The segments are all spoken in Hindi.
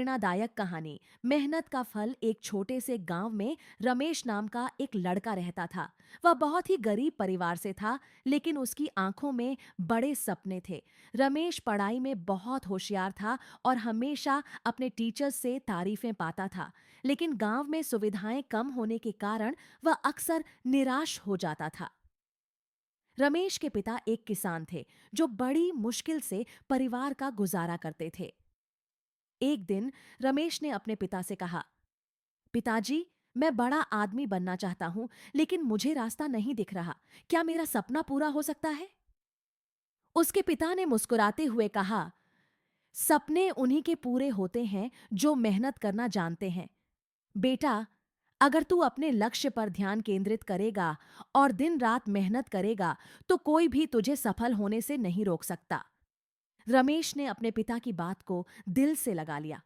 प्रेरणादायक कहानी। मेहनत का फल। एक छोटे से गांव में रमेश नाम का एक लड़का रहता था। वह बहुत ही गरीब परिवार से था, लेकिन उसकी आंखों में बड़े सपने थे। रमेश पढ़ाई में बहुत होशियार था और हमेशा अपने टीचर्स से तारीफें पाता था। लेकिन गांव में सुविधाएं कम होने के कारण वह अक्सर निराश हो जाता था। रमेश के पिता एक किसान थे, जो बड़ी मुश्किल से परिवार का गुजारा करते थे। एक दिन रमेश ने अपने पिता से कहा, पिताजी, मैं बड़ा आदमी बनना चाहता हूं, लेकिन मुझे रास्ता नहीं दिख रहा। क्या मेरा सपना पूरा हो सकता है? उसके पिता ने मुस्कुराते हुए कहा, सपने उन्हीं के पूरे होते हैं जो मेहनत करना जानते हैं। बेटा, अगर तू अपने लक्ष्य पर ध्यान केंद्रित करेगा और दिन रात मेहनत करेगा, तो कोई भी तुझे सफल होने से नहीं रोक सकता। रमेश ने अपने पिता की बात को दिल से लगा लिया।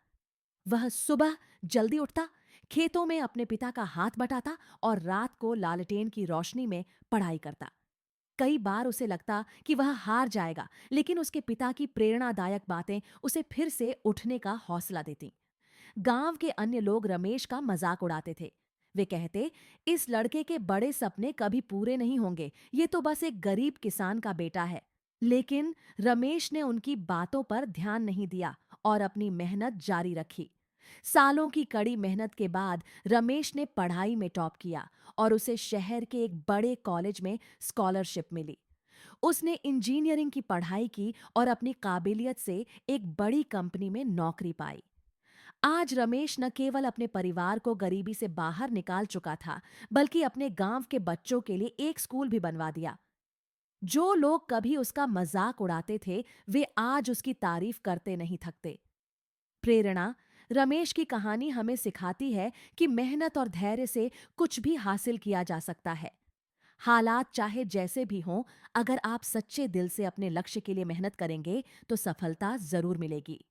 वह सुबह जल्दी उठता, खेतों में अपने पिता का हाथ बटाता और रात को लालटेन की रोशनी में पढ़ाई करता। कई बार उसे लगता कि वह हार जाएगा, लेकिन उसके पिता की प्रेरणादायक बातें उसे फिर से उठने का हौसला देती। गांव के अन्य लोग रमेश का मजाक उड़ाते थे। वे कहते, इस लड़के के बड़े सपने कभी पूरे नहीं होंगे, ये तो बस एक गरीब किसान का बेटा है। लेकिन रमेश ने उनकी बातों पर ध्यान नहीं दिया और अपनी मेहनत जारी रखी। सालों की कड़ी मेहनत के बाद रमेश ने पढ़ाई में टॉप किया और उसे शहर के एक बड़े कॉलेज में स्कॉलरशिप मिली। उसने इंजीनियरिंग की पढ़ाई की और अपनी काबिलियत से एक बड़ी कंपनी में नौकरी पाई। आज रमेश न केवल अपने परिवार को गरीबी से बाहर निकाल चुका था, बल्कि अपने गांव के बच्चों के लिए एक स्कूल भी बनवा दिया। जो लोग कभी उसका मजाक उड़ाते थे, वे आज उसकी तारीफ करते नहीं थकते। प्रेरणा। रमेश की कहानी हमें सिखाती है कि मेहनत और धैर्य से कुछ भी हासिल किया जा सकता है। हालात चाहे जैसे भी हों, अगर आप सच्चे दिल से अपने लक्ष्य के लिए मेहनत करेंगे, तो सफलता जरूर मिलेगी।